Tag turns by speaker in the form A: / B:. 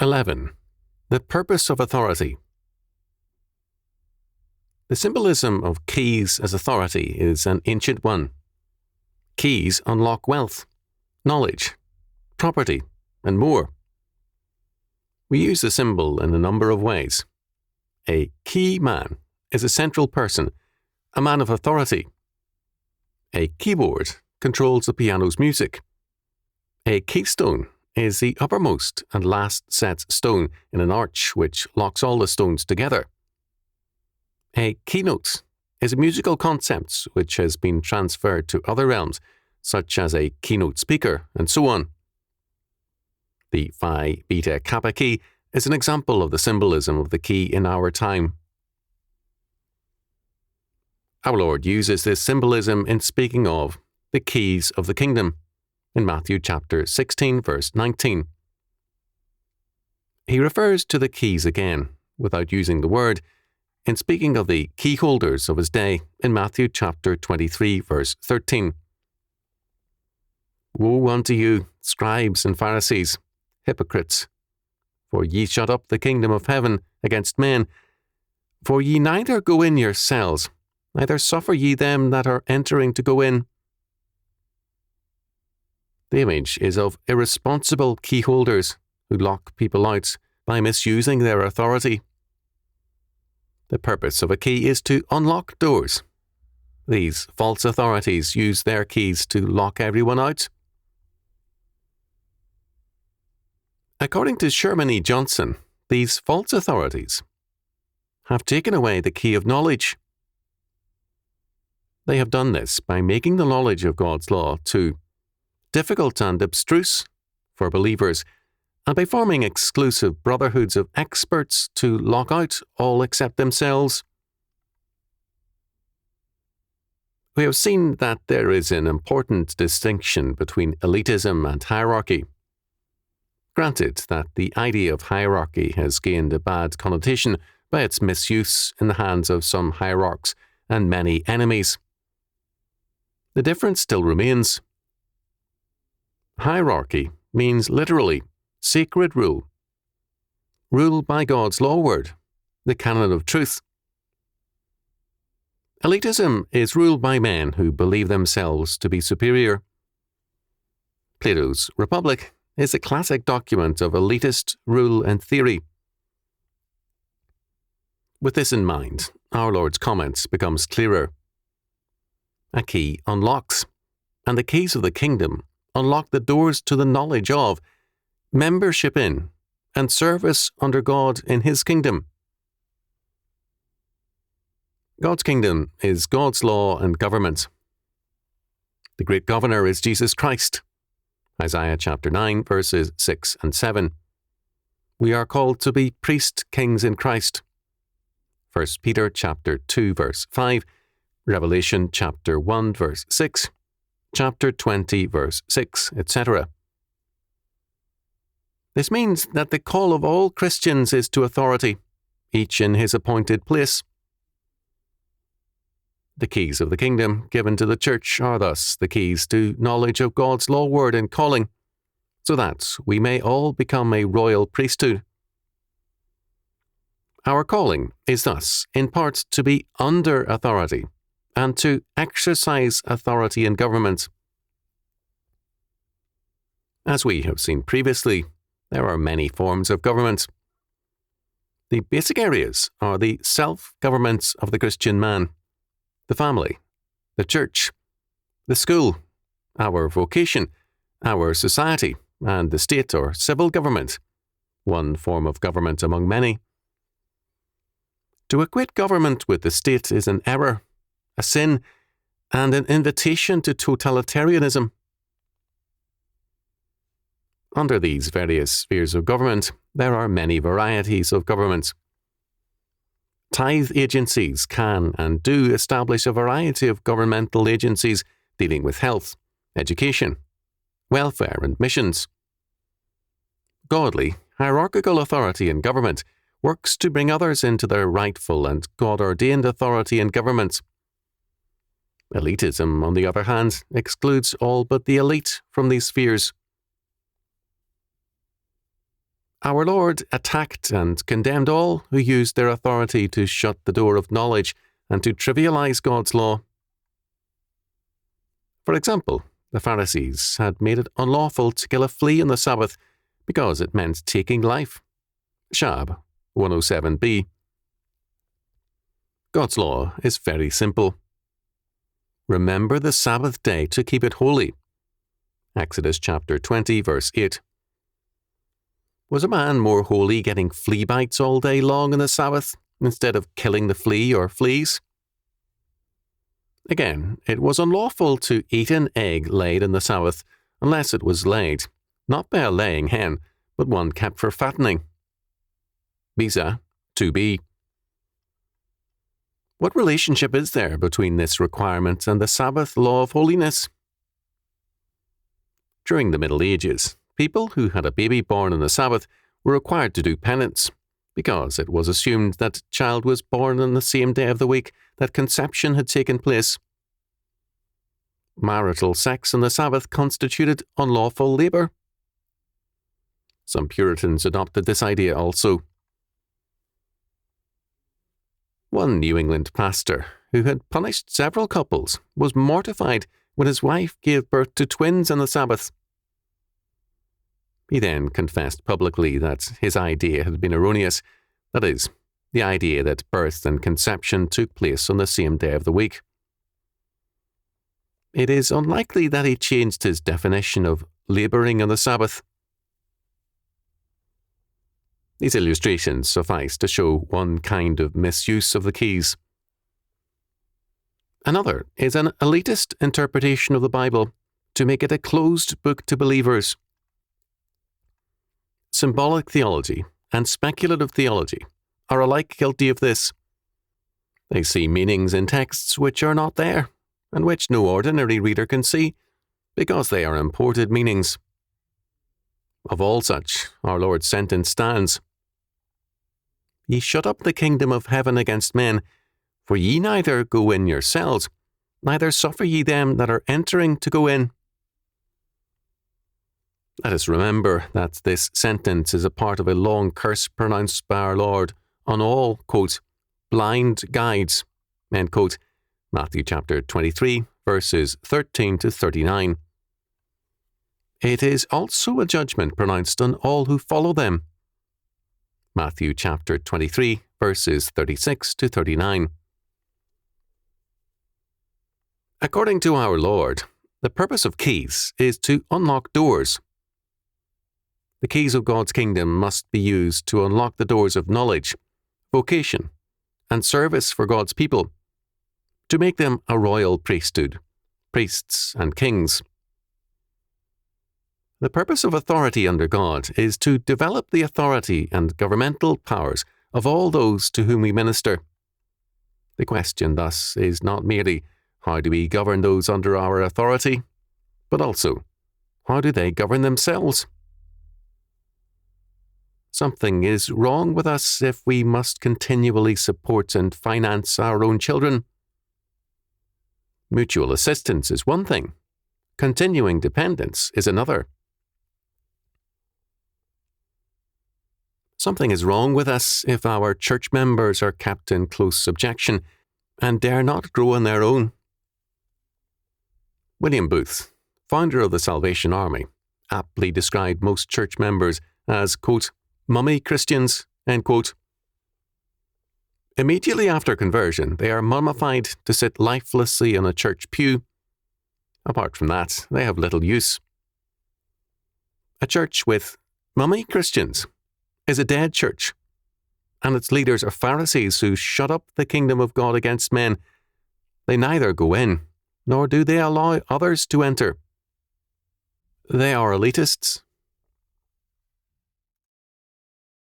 A: 11. The purpose of authority. The symbolism of keys as authority is an ancient one. Keys unlock wealth, knowledge, property, and more. We use the symbol in a number of ways. A key man is a central person, a man of authority. A keyboard controls the piano's music. A keystone is the uppermost and last set stone in an arch which locks all the stones together. A keynote is a musical concept which has been transferred to other realms, such as a keynote speaker, and so on. The Phi Beta Kappa key is an example of the symbolism of the key in our time. Our Lord uses this symbolism in speaking of the keys of the kingdom in Matthew chapter 16, verse 19. He refers to the keys again, without using the word, in speaking of the key holders of his day in Matthew chapter 23, verse 13. Woe unto you, scribes and Pharisees, hypocrites! For ye shut up the kingdom of heaven against men. For ye neither go in yourselves, neither suffer ye them that are entering to go in. The image is of irresponsible key holders who lock people out by misusing their authority. The purpose of a key is to unlock doors. These false authorities use their keys to lock everyone out. According to Sherman E. Johnson, these false authorities have taken away the key of knowledge. They have done this by making the knowledge of God's law too difficult and abstruse for believers, and by forming exclusive brotherhoods of experts to lock out all except themselves. We have seen that there is an important distinction between elitism and hierarchy. Granted that the idea of hierarchy has gained a bad connotation by its misuse in the hands of some hierarchs and many enemies. The difference still remains. Hierarchy means literally sacred rule. Rule by God's law word, the canon of truth. Elitism is ruled by men who believe themselves to be superior. Plato's Republic is a classic document of elitist rule and theory. With this in mind, our Lord's comments becomes clearer. A key unlocks, and the keys of the kingdom unlock the doors to the knowledge of, membership in, and service under God in His kingdom. God's kingdom is God's law and government. The great governor is Jesus Christ. Isaiah chapter 9, verses 6 and 7. We are called to be priest-kings in Christ. 1 Peter chapter 2, verse 5, Revelation chapter 1, verse 6, chapter 20, verse 6, etc. This means that the call of all Christians is to authority, each in his appointed place. The keys of the kingdom given to the church are thus the keys to knowledge of God's law word and calling, so that we may all become a royal priesthood. Our calling is thus, in part, to be under authority and to exercise authority in government. As we have seen previously, there are many forms of government. The basic areas are the self-government of the Christian man, the family, the church, the school, our vocation, our society, and the state or civil government, one form of government among many. To equate government with the state is an error, a sin, and an invitation to totalitarianism. Under these various spheres of government, there are many varieties of government. Tithe agencies can and do establish a variety of governmental agencies dealing with health, education, welfare, and missions. Godly, hierarchical authority in government works to bring others into their rightful and God-ordained authority in government. Elitism, on the other hand, excludes all but the elite from these spheres. Our Lord attacked and condemned all who used their authority to shut the door of knowledge and to trivialize God's law. For example, the Pharisees had made it unlawful to kill a flea on the Sabbath because it meant taking life. Shab 107b. God's law is very simple. Remember the Sabbath day to keep it holy. Exodus chapter 20, verse 8. Was a man more holy getting flea bites all day long on the Sabbath instead of killing the flea or fleas? Again, it was unlawful to eat an egg laid on the Sabbath unless it was laid, not by a laying hen, but one kept for fattening. Bisa 2b. What relationship is there between this requirement and the Sabbath law of holiness? During the Middle Ages, people who had a baby born on the Sabbath were required to do penance, because it was assumed that the child was born on the same day of the week that conception had taken place. Marital sex on the Sabbath constituted unlawful labour. Some Puritans adopted this idea also. One New England pastor, who had punished several couples, was mortified when his wife gave birth to twins on the Sabbath. He then confessed publicly that his idea had been erroneous, that is, the idea that birth and conception took place on the same day of the week. It is unlikely that he changed his definition of labouring on the Sabbath. These illustrations suffice to show one kind of misuse of the keys. Another is an elitist interpretation of the Bible to make it a closed book to believers. Symbolic theology and speculative theology are alike guilty of this. They see meanings in texts which are not there, and which no ordinary reader can see, because they are imported meanings. Of all such, our Lord's sentence stands. Ye shut up the kingdom of heaven against men, for ye neither go in yourselves, neither suffer ye them that are entering to go in. Let us remember that this sentence is a part of a long curse pronounced by our Lord on all, quote, blind guides, end quote, Matthew chapter 23, verses 13 to 39. It is also a judgment pronounced on all who follow them. Matthew chapter 23, verses 36 to 39. According to our Lord, the purpose of keys is to unlock doors. The keys of God's kingdom must be used to unlock the doors of knowledge, vocation, and service for God's people, to make them a royal priesthood, priests and kings. The purpose of authority under God is to develop the authority and governmental powers of all those to whom we minister. The question thus is not merely, how do we govern those under our authority, but also, how do they govern themselves? Something is wrong with us if we must continually support and finance our own children. Mutual assistance is one thing. Continuing dependence is another. Something is wrong with us if our church members are kept in close subjection and dare not grow on their own. William Booth, founder of the Salvation Army, aptly described most church members as, quote, mummy Christians, end quote. Immediately after conversion, they are mummified to sit lifelessly in a church pew. Apart from that, they have little use. A church with mummy Christians is a dead church, and its leaders are Pharisees who shut up the kingdom of God against men. They neither go in, nor do they allow others to enter. They are elitists,